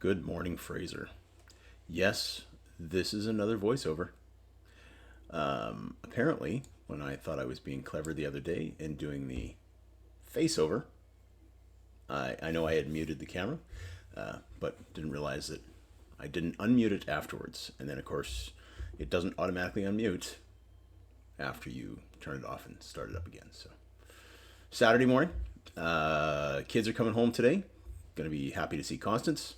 Good morning, Fraser. Yes, this is another voiceover. Apparently, when I thought I was being clever the other day and doing the faceover, I know I had muted the camera, but didn't realize that I didn't unmute it afterwards. And then, of course, it doesn't automatically unmute after you turn it off and start it up again. So, Saturday morning, kids are coming home today. Going to be happy to see Constance.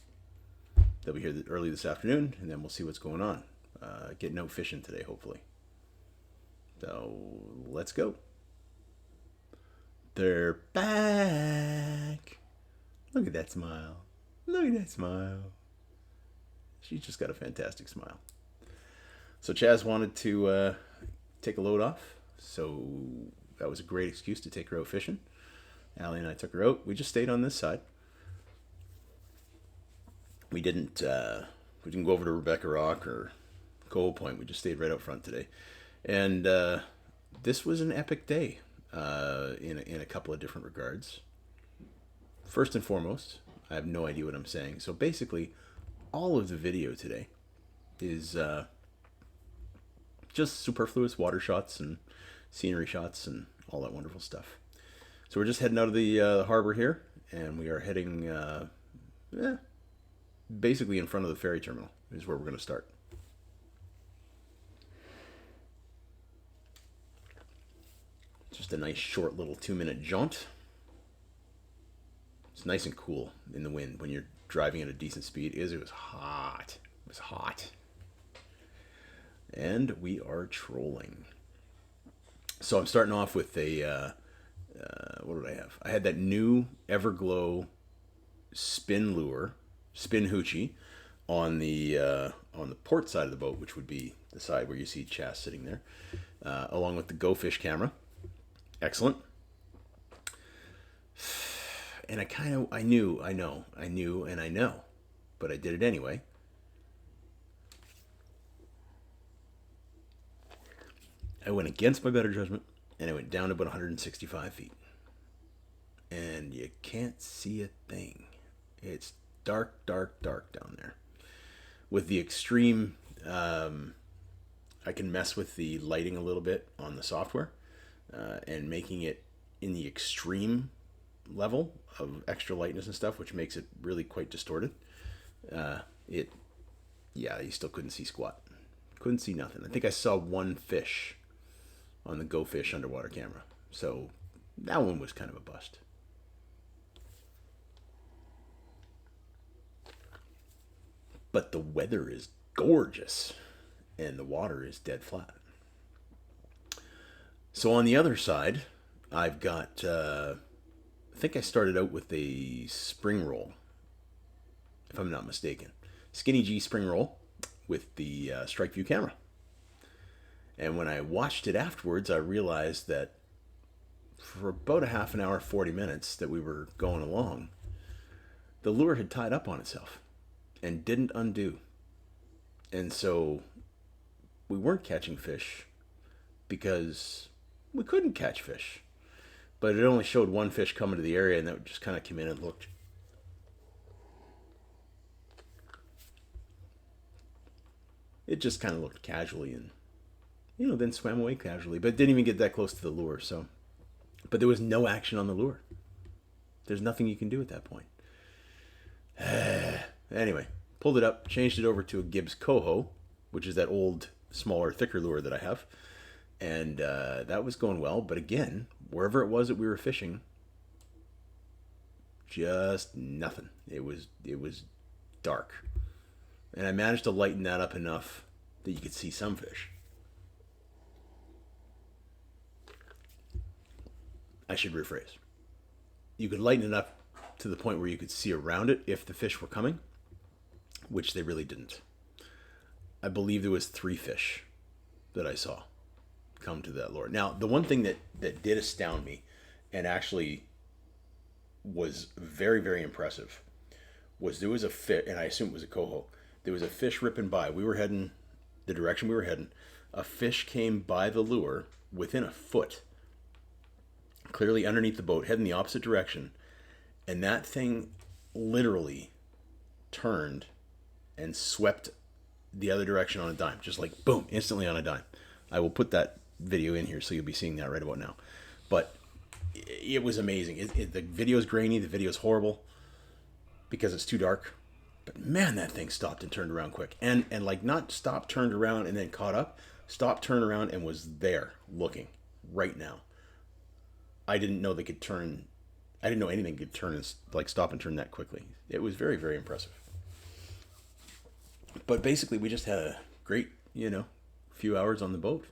They'll be here early this afternoon, and then we'll see what's going on. Getting out fishing today, hopefully. So, let's go. They're back. Look at that smile. Look at that smile. She's just got a fantastic smile. So Chaz wanted to take a load off, so that was a great excuse to take her out fishing. Allie and I took her out. We just stayed on this side. We didn't go over to Rebecca Rock or Coho Point. We just stayed right out front today, and this was an epic day in a couple of different regards. First and foremost, I have no idea what I'm saying. So basically, all of the video today is just superfluous water shots and scenery shots and all that wonderful stuff. So we're just heading out of the harbor here, and we are heading basically in front of the ferry terminal is where we're going to start. Just a nice short little 2-minute jaunt. It's nice and cool in the wind when you're driving at a decent speed. It was hot. It was hot. And we are trolling. So I'm starting off with a, what did I have? I had that new Everglow spin hoochie on the port side of the boat, which would be the side where you see Chas sitting there, along with the Go Fish camera. Excellent. And I knew, but I did it anyway. I went against my better judgment, and I went down to about 165 feet. And you can't see a thing. It's dark down there. With the extreme, I can mess with the lighting a little bit on the software, and making it in the extreme level of extra lightness and stuff, which makes it really quite distorted. You still couldn't see squat. Couldn't see nothing. I think I saw one fish on the Go Fish underwater camera. So that one was kind of a bust. But the weather is gorgeous and the water is dead flat. So on the other side, I've got, I think I started out with a spring roll, if I'm not mistaken. Skinny G spring roll with the Strike View camera. And when I watched it afterwards, I realized that for about a half an hour, 40 minutes that we were going along, the lure had tied up on itself and didn't undo. And so we weren't catching fish because we couldn't catch fish. But it only showed one fish coming to the area, and that just kind of came in and looked. It just kind of looked casually and, then swam away casually. But it didn't even get that close to the lure. But there was no action on the lure. There's nothing you can do at that point. Anyway, pulled it up, changed it over to a Gibbs Coho, which is that old, smaller, thicker lure that I have. And that was going well. But again, wherever it was that we were fishing, just nothing. It was dark. And I managed to lighten that up enough that you could see some fish. I should rephrase. You could lighten it up to the point where you could see around it if the fish were coming, which they really didn't. I believe there was 3 fish that I saw come to that lure. Now, the one thing that did astound me and actually was very, very impressive was there was a fish, and I assume it was a coho. There was a fish ripping by. We were heading the direction we were heading. A fish came by the lure within a foot, clearly underneath the boat, heading the opposite direction. And that thing literally turned and swept the other direction on a dime, just like boom, instantly on a dime. I will put that video in here so you'll be seeing that right about now. But it was amazing. The video's grainy, the video's horrible because it's too dark. But man, that thing stopped and turned around quick. And like not stopped, turned around, and then caught up. Stopped, turned around, and was there looking right now. I didn't know they could turn. I didn't know anything could turn and like stop and turn that quickly. It was very, very impressive. But basically, we just had a great, few hours on the boat.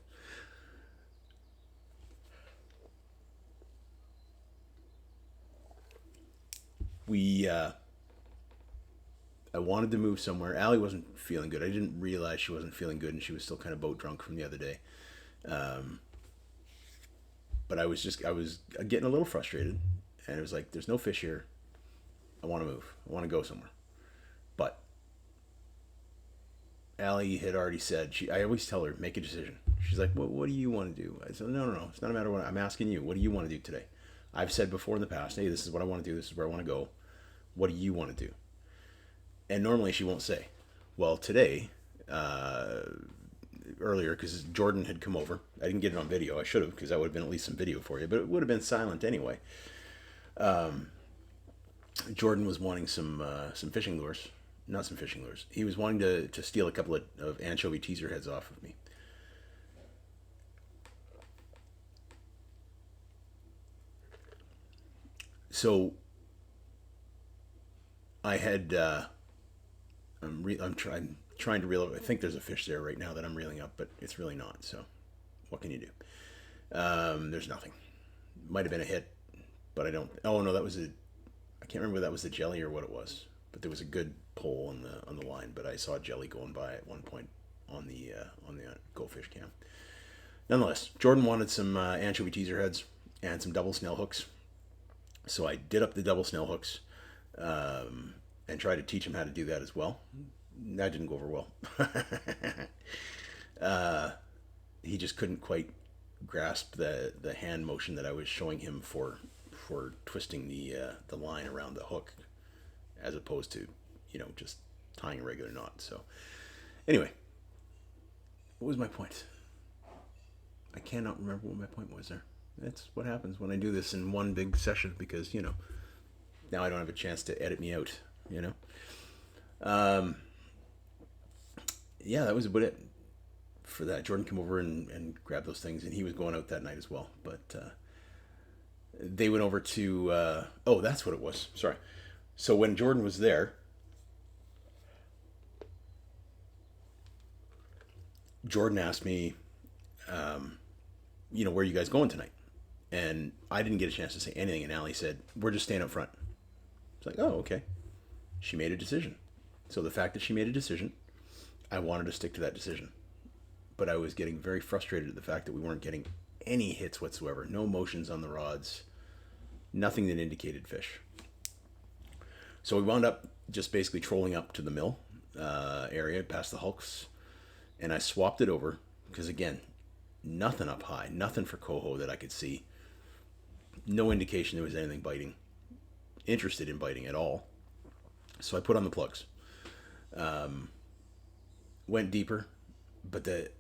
I wanted to move somewhere. Allie wasn't feeling good. I didn't realize she wasn't feeling good, and she was still kind of boat drunk from the other day. But I was getting a little frustrated, and it was like, there's no fish here. I want to move. I want to go somewhere. But Allie had already said, I always tell her, make a decision. She's like, what do you want to do? I said, no. It's not a matter of what I'm asking you. What do you want to do today? I've said before in the past, hey, this is what I want to do. This is where I want to go. What do you want to do? And normally she won't say. Well, today, earlier, because Jordan had come over. I didn't get it on video. I should have, because that would have been at least some video for you. But it would have been silent anyway. Jordan was wanting some fishing lures. Not some fishing lures. He was wanting to steal a couple of anchovy teaser heads off of me. So I had I'm trying to reel. I think there's a fish there right now that I'm reeling up, but it's really not. So what can you do? There's nothing. Might have been a hit, but I don't. Oh no, that was a. I can't remember whether that was the jelly or what it was, but there was a good pull on the line. But I saw jelly going by at one point on the goldfish cam. Nonetheless, Jordan wanted some anchovy teaser heads and some double snell hooks. So I did up the double snell hooks and tried to teach him how to do that as well. That didn't go over well. He just couldn't quite grasp the hand motion that I was showing him for twisting the line around the hook, as opposed to just tying a regular knot. So anyway, what was my point? I cannot remember what my point was there. That's what happens when I do this in one big session, because now I don't have a chance to edit me out. Yeah, that was about it for that. Jordan came over and grabbed those things, and he was going out that night as well. But they went over to that's what it was. Sorry. So when Jordan was there, Jordan asked me, where are you guys going tonight? And I didn't get a chance to say anything, and Allie said, we're just staying up front. It's like, oh, okay. She made a decision. So the fact that she made a decision, I wanted to stick to that decision. But I was getting very frustrated at the fact that we weren't getting any hits whatsoever. No motions on the rods. Nothing that indicated fish. So we wound up just basically trolling up to the mill area, past the hulks. And I swapped it over, because again, nothing up high. Nothing for coho that I could see. No indication there was anything interested in biting at all. So I put on the plugs. Went deeper, but the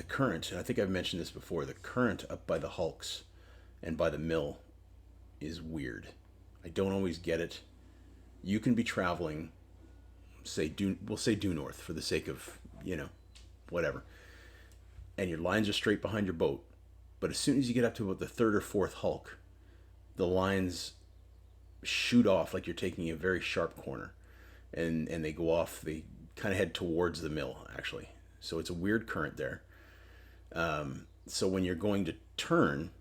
current, and I think I've mentioned this before, the current up by the hulks and by the mill is weird. I don't always get it. You can be traveling, we'll say due north for the sake of, whatever. And your lines are straight behind your boat. But as soon as you get up to about the third or fourth hulk, the lines shoot off like you're taking a very sharp corner. And they go off, they kind of head towards the mill, actually. So it's a weird current there. So when you're going to turn,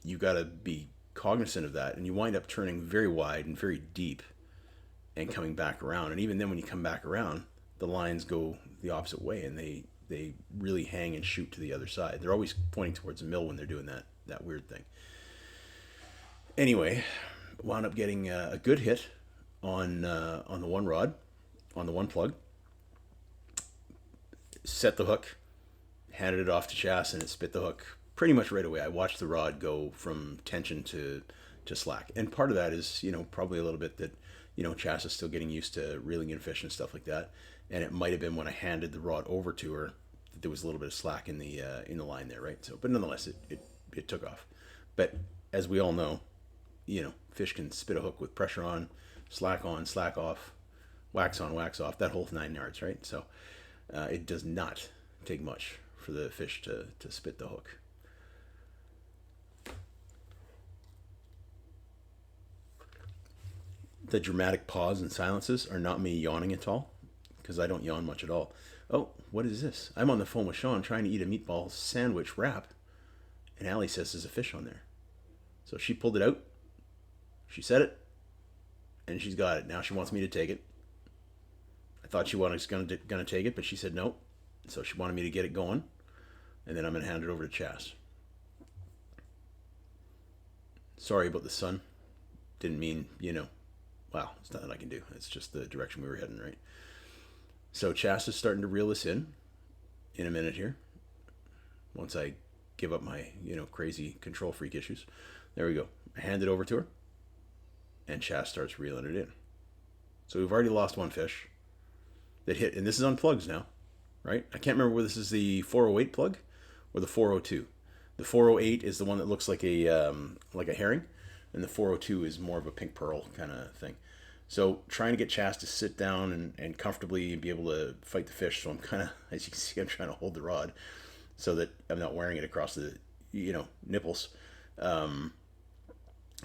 you got to be cognizant of that. And you wind up turning very wide and very deep and coming back around. And even then when you come back around, the lines go the opposite way, and they really hang and shoot to the other side. They're always pointing towards the mill when they're doing that weird thing. Anyway, wound up getting a good hit on the one rod, on the one plug. Set the hook, handed it off to Chas, and it spit the hook pretty much right away. I watched the rod go from tension to slack. And part of that is, probably a little bit that Chas is still getting used to reeling in fish and stuff like that. And it might have been when I handed the rod over to her that there was a little bit of slack in the line there, right? So, but nonetheless, it took off. But as we all know, fish can spit a hook with pressure on, slack off, wax on, wax off, that whole 9 yards, right? So it does not take much for the fish to spit the hook. The dramatic pause and silences are not me yawning at all, because I don't yawn much at all. Oh, what is this? I'm on the phone with Sean trying to eat a meatball sandwich wrap, and Allie says there's a fish on there. So she pulled it out, she said it, and she's got it. Now she wants me to take it. I thought she was going to take it, but she said no. So she wanted me to get it going, and then I'm going to hand it over to Chas. Sorry about the sun. Didn't mean, wow, there's nothing I can do. It's just the direction we were heading, right? So Chas is starting to reel this in a minute here. Once I give up my, crazy control freak issues. There we go. I hand it over to her, and Chas starts reeling it in. So we've already lost one fish that hit, and this is on plugs now, right? I can't remember whether this is the 408 plug or the 402. The 408 is the one that looks like a herring, and the 402 is more of a pink pearl kind of thing. So trying to get Chas to sit down and comfortably be able to fight the fish. So I'm kind of, as you can see, I'm trying to hold the rod so that I'm not wearing it across the, nipples.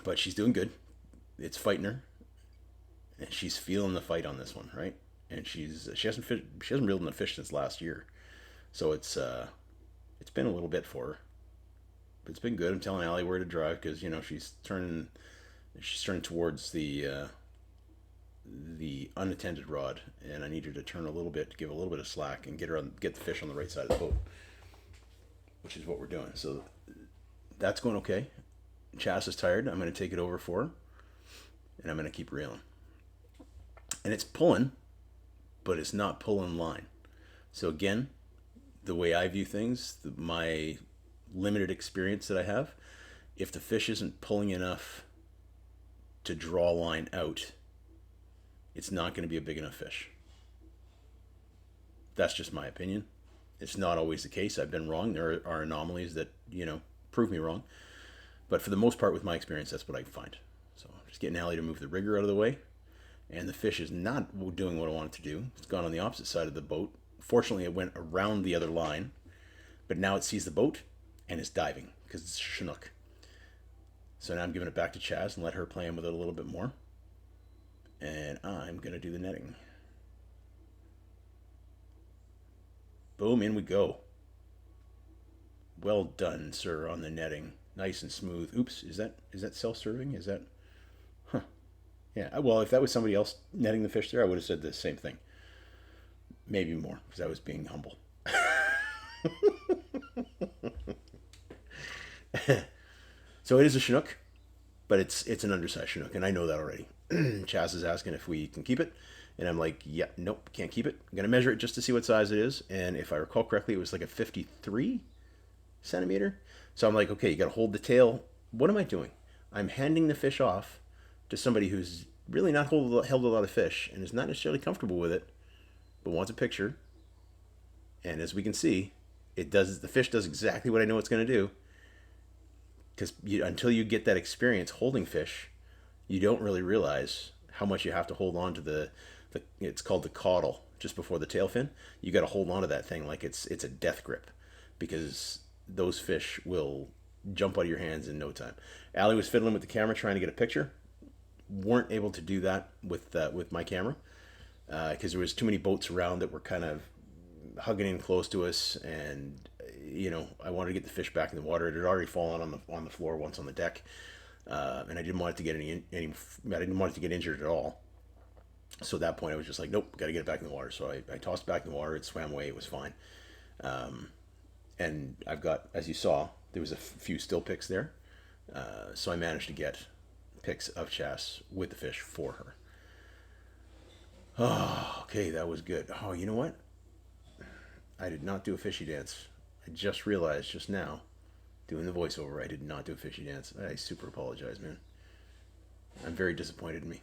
But she's doing good. It's fighting her, and she's feeling the fight on this one, right? And she hasn't reeled in a fish since last year, so it's been a little bit for her. But it's been good. I'm telling Allie where to drive because she's turning towards the unattended rod, and I need her to turn a little bit, give a little bit of slack, and get the fish on the right side of the boat, which is what we're doing. So that's going okay. Chas is tired. I'm going to take it over for her, and I'm going to keep reeling. And it's pulling, but it's not pulling line. So again, the way I view things, my limited experience that I have, if the fish isn't pulling enough to draw line out, it's not going to be a big enough fish. That's just my opinion. It's not always the case. I've been wrong. There are anomalies that, prove me wrong. But for the most part, with my experience, that's what I find. So I'm just getting Allie to move the rigger out of the way. And the fish is not doing what I want it to do. It's gone on the opposite side of the boat. Fortunately, it went around the other line. But now it sees the boat and is diving because it's a Chinook. So now I'm giving it back to Chas and let her play with it a little bit more. And I'm going to do the netting. Boom, in we go. Well done, sir, on the netting. Nice and smooth. Oops, is that self-serving? Is that... Huh. Yeah, well, if that was somebody else netting the fish there, I would have said the same thing. Maybe more, because I was being humble. So it is a Chinook, but it's an undersized Chinook, and I know that already. Chas is asking if we can keep it, and I'm like, yeah, nope, can't keep it. I'm going to measure it just to see what size it is, and if I recall correctly, it was like a 53 centimeter. So I'm like, okay, you got to hold the tail. What am I doing? I'm handing the fish off to somebody who's really not held a lot of fish and is not necessarily comfortable with it, but wants a picture. And as we can see, the fish does exactly what I know it's going to do. Because until you get that experience holding fish, you don't really realize how much you have to hold on to it's called the caudal, just before the tail fin. You got to hold on to that thing like it's a death grip, because those fish will jump out of your hands in no time. Allie was fiddling with the camera trying to get a picture. Weren't able to do that with my camera because there was too many boats around that were kind of hugging in close to us, and I wanted to get the fish back in the water. It had already fallen on the floor once on the deck, and I didn't want it to get I didn't want it to get injured at all. So at that point, I was just like, nope, got to get it back in the water. So I tossed it back in the water. It swam away. It was fine. And I've got, as you saw, there was a few still pics there. So I managed to get pics of Chas with the fish for her. Oh, okay, that was good. Oh, you know what? I did not do a fishy dance. I just realized just now, doing the voiceover, I did not do a fishy dance. I super apologize, man. I'm very disappointed in me.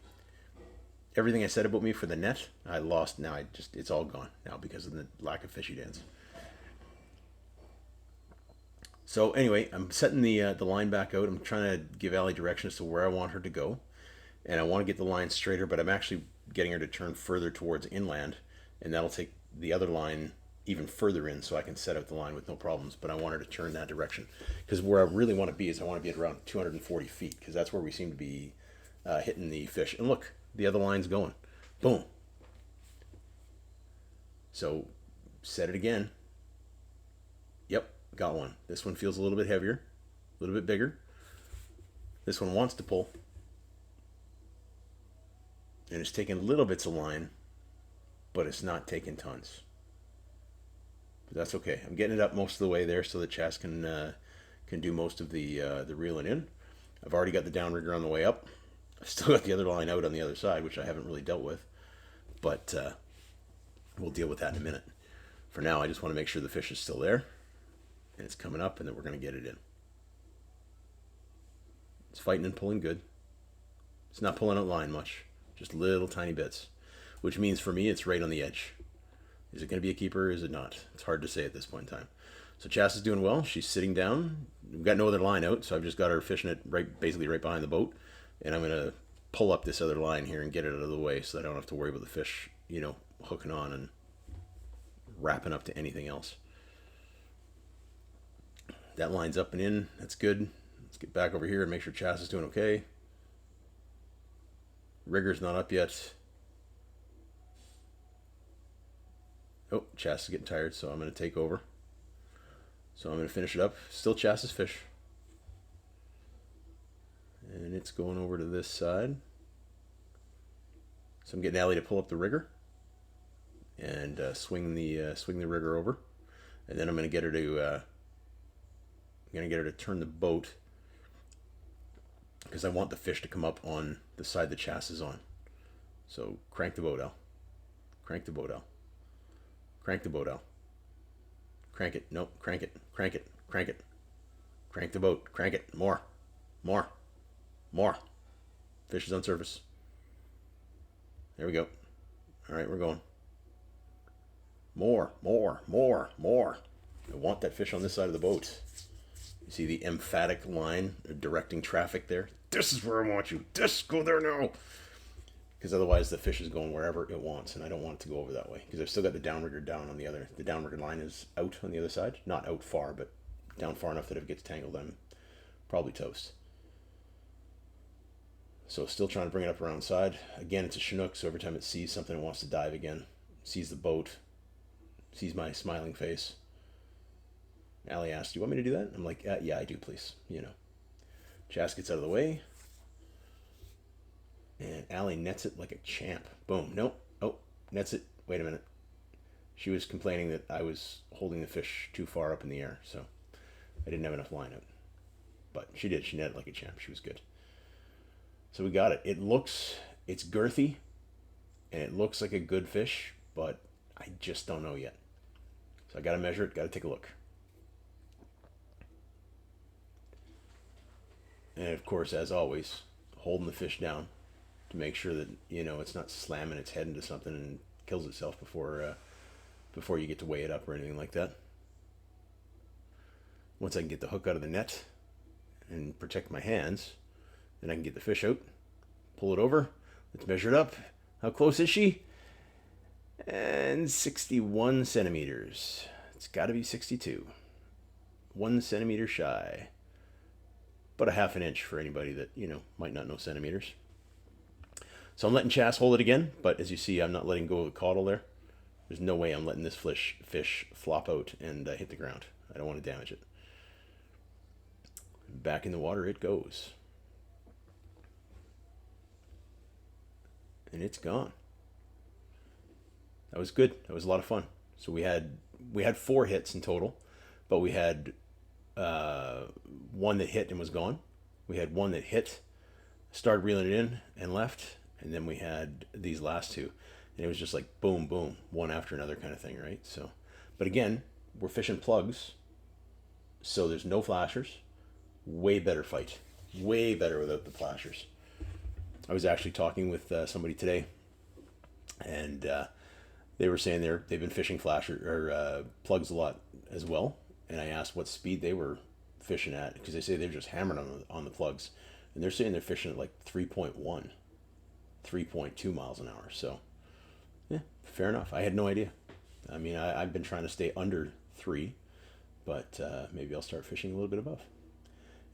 everything I said about me for the net, I lost. Now it's all gone now because of the lack of fishy dance. So anyway, I'm setting the line back out. I'm trying to give Allie directions to where I want her to go, and I want to get the line straighter. But I'm actually getting her to turn further towards inland, and that'll take the other line even further in, so I can set out the line with no problems. But I want her to turn that direction because where I really want to be is I want to be at around 240 feet because that's where we seem to be hitting the fish. And look, the other line's going, boom. So set it again. Yep, got one. This one feels a little bit heavier, a little bit bigger. This one wants to pull. And it's taking little bits of line, but it's not taking tons. But that's okay. I'm getting it up most of the way there so that Chas can do most of the reeling in. I've already got the downrigger on the way up. I've still got the other line out on the other side, which I haven't really dealt with. But we'll deal with that in a minute. For now, I just want to make sure the fish is still there. And it's coming up, and then we're going to get it in. It's fighting and pulling good. It's not pulling out line much. Just little tiny bits. Which means for me, it's right on the edge. Is it going to be a keeper or is it not? It's hard to say at this point in time. So Chas is doing well. She's sitting down. We've got no other line out, so I've just got her fishing it basically right behind the boat. And I'm going to pull up this other line here and get it out of the way so that I don't have to worry about the fish, hooking on and wrapping up to anything else. That line's up and in. That's good. Let's get back over here and make sure Chas is doing okay. Rigger's not up yet. Oh, Chas is getting tired, so I'm going to take over. So I'm going to finish it up. Still Chas's fish. And it's going over to this side. So I'm getting Allie to pull up the rigger and swing the rigger over, and then I'm going to get her to turn the boat because I want the fish to come up on the side the Chas is on. So crank the boat, Al. Crank the boat, Al. Crank the boat, Al. Crank it. Nope. Crank it. Crank it. Crank it. Crank the boat. Crank it. More. More. More. Fish is on surface. There we go. All right, we're going. More, more, more, more. I want that fish on this side of the boat. You see the emphatic line directing traffic there? This is where I want you. Go there now. Because otherwise the fish is going wherever it wants, and I don't want it to go over that way. Because I've still got the downrigger down on the other. The downrigger line is out on the other side. Not out far, but down far enough that if it gets tangled, I'm probably toast. So still trying to bring it up around the side. Again, it's a Chinook, so every time it sees something, it wants to dive again. Sees the boat. Sees my smiling face. Allie asked, "Do you want me to do that?" I'm like, "Yeah, I do, please." Chas gets out of the way. And Allie nets it like a champ. Boom. Nope. Oh, nets it. Wait a minute. She was complaining that I was holding the fish too far up in the air, so I didn't have enough line out. But she did. She netted like a champ. She was good. So we got it. It's girthy, and it looks like a good fish, but I just don't know yet. So I got to measure it, got to take a look. And of course, as always, holding the fish down to make sure that, it's not slamming its head into something and kills itself before you get to weigh it up or anything like that. Once I can get the hook out of the net and protect my hands, then I can get the fish out, pull it over. Let's measure it up. How close is she? And 61 centimeters. It's got to be 62. 1 centimeter shy. But a half an inch for anybody that, might not know centimeters. So I'm letting Chas hold it again, but as you see, I'm not letting go of the caudal there. There's no way I'm letting this fish flop out and hit the ground. I don't want to damage it. Back in the water it goes. And it's gone. That was good. That was a lot of fun. So we had 4 hits in total, but we had one that hit and was gone. We had one that hit, started reeling it in and left, and then we had these last 2, and it was just like boom, boom, one after another kind of thing, right? So, but again, we're fishing plugs, so there's no flashers. Way better fight. Way better without the flashers. I was actually talking with somebody today and they were saying they've been fishing plugs a lot as well. And I asked what speed they were fishing at, because they say they're just hammering on the plugs, and they're saying they're fishing at like 3.1, 3.2 miles an hour. So yeah, fair enough. I had no idea. I mean, I've been trying to stay under 3, but maybe I'll start fishing a little bit above.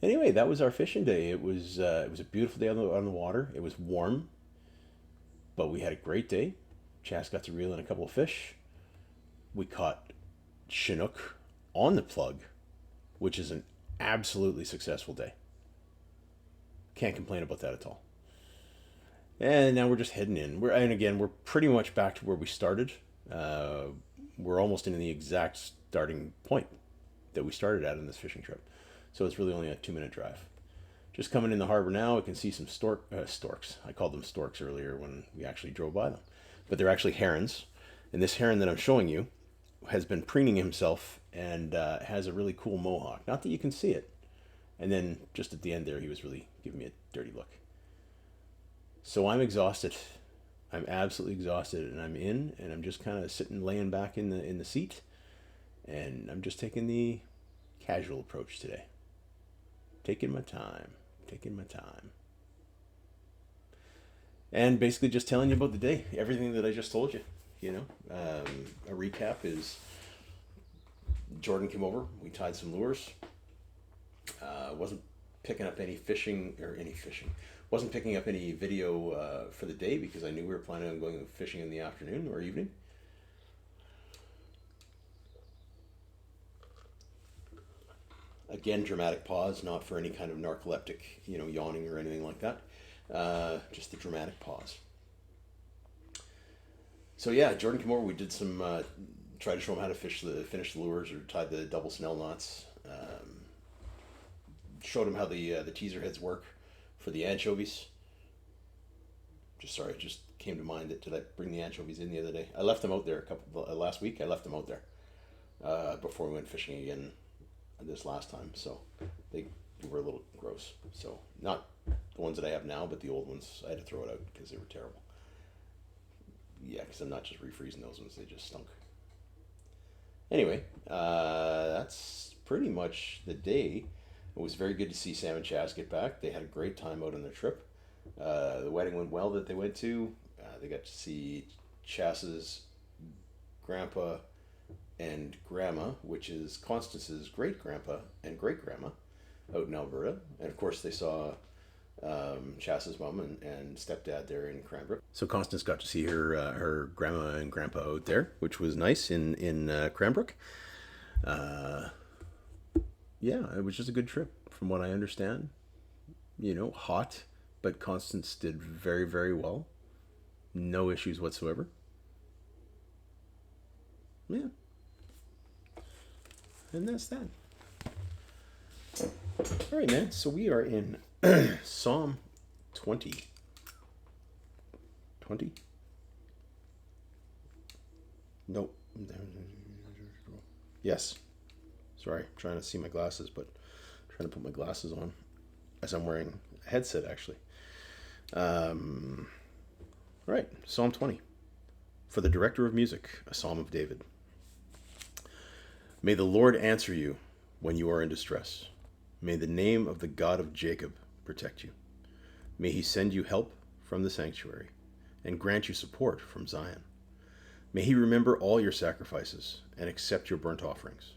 Anyway, that was our fishing day. It was a beautiful day on the water. It was warm, but we had a great day. Chas got to reel in a couple of fish. We caught Chinook on the plug, which is an absolutely successful day. Can't complain about that at all. And now we're just heading in. We're pretty much back to where we started. We're almost in the exact starting point that we started at in this fishing trip. So it's really only a 2-minute drive. Just coming in the harbor now, we can see some storks. I called them storks earlier when we actually drove by them. But they're actually herons. And this heron that I'm showing you has been preening himself and has a really cool mohawk. Not that you can see it. And then just at the end there, he was really giving me a dirty look. So I'm exhausted. I'm absolutely exhausted, and I'm in, and I'm just kind of sitting, laying back in the seat, and I'm just taking the casual approach today. Taking my time. And basically just telling you about the day, everything that I just told you. A recap is Jordan came over. We tied some lures. Wasn't picking up any fishing. Wasn't picking up any video for the day because I knew we were planning on going fishing in the afternoon or evening. Again, dramatic pause, not for any kind of narcoleptic, yawning or anything like that. Just the dramatic pause. So yeah, Jordan came over. We did some, try to show him how to finish the lures or tie the double snell knots. Showed him how the teaser heads work for the anchovies. It just came to mind that did I bring the anchovies in the other day? I left them out there last week. I left them out there before we went fishing again this last time. So they were a little gross. So not the ones that I have now, but the old ones I had to throw it out because they were terrible. Yeah, because I'm not just refreezing those ones; they just stunk. Anyway, that's pretty much the day. It was very good to see Sam and Chaz get back. They had a great time out on their trip. The wedding went well that they went to. They got to see Chaz's grandpa and grandma, which is Constance's great grandpa and great grandma, out in Alberta. And of course, they saw Chaz's mom and stepdad there in Cranbrook. So Constance got to see her grandma and grandpa out there, which was nice in Cranbrook. Yeah, it was just a good trip from what I understand. Hot, but Constance did very, very well. No issues whatsoever. Yeah. And that's that. All right, man. So we are in Psalm 20. 20? Nope. Yes. Sorry, trying to see my glasses, but trying to put my glasses on as I'm wearing a headset, actually. All right, Psalm 20. For the director of music, a psalm of David. May the Lord answer you when you are in distress. May the name of the God of Jacob protect you. May he send you help from the sanctuary and grant you support from Zion. May he remember all your sacrifices and accept your burnt offerings.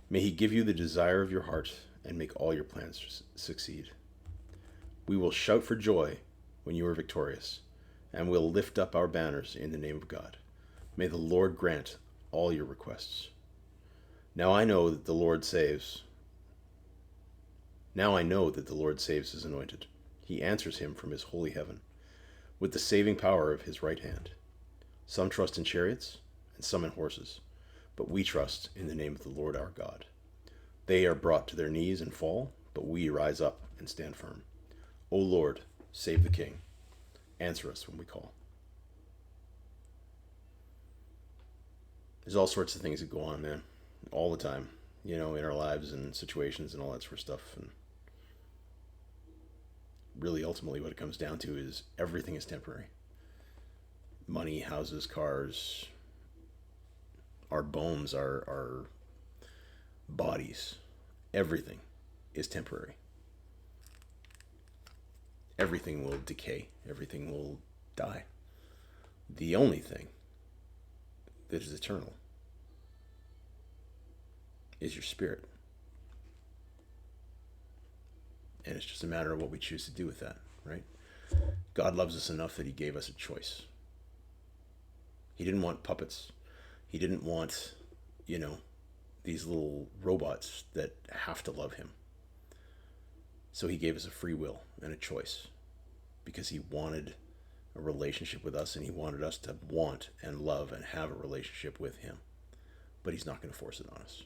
May he give you the desire of your heart and make all your plans succeed. We will shout for joy when you are victorious, and will lift up our banners in the name of God. May the Lord grant all your requests. Now I know that the Lord saves. Now I know that the Lord saves his anointed. He answers him from his holy heaven, with the saving power of his right hand. Some trust in chariots, and some in horses, but we trust in the name of the Lord our God. They are brought to their knees and fall, but we rise up and stand firm. O Lord, save the King. Answer us when we call. There's all sorts of things that go on, man, all the time, in our lives and situations and all that sort of stuff. And really, ultimately, what it comes down to is everything is temporary. money, houses, cars, our bones, our bodies, everything is temporary. Everything will decay, everything will die. The only thing that is eternal is your spirit. And it's just a matter of what we choose to do with that, right? God loves us enough that he gave us a choice. He didn't want puppets. He didn't want, you know, these little robots that have to love him. So he gave us a free will and a choice because he wanted a relationship with us and he wanted us to want and love and have a relationship with him. But he's not going to force it on us.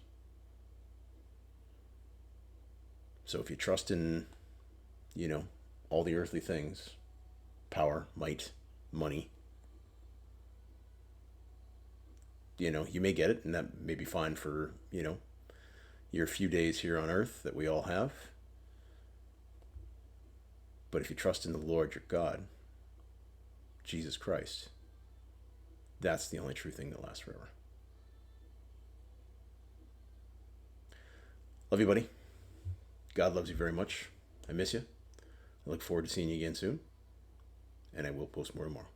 So if you trust in, you know, all the earthly things, power, might, money, you know, you may get it and that may be fine for, you know, your few days here on earth that we all have. But if you trust in the Lord your God, Jesus Christ, that's the only true thing that lasts forever. Love you, buddy. God loves you very much. I miss you. I look forward to seeing you again soon. And I will post more tomorrow.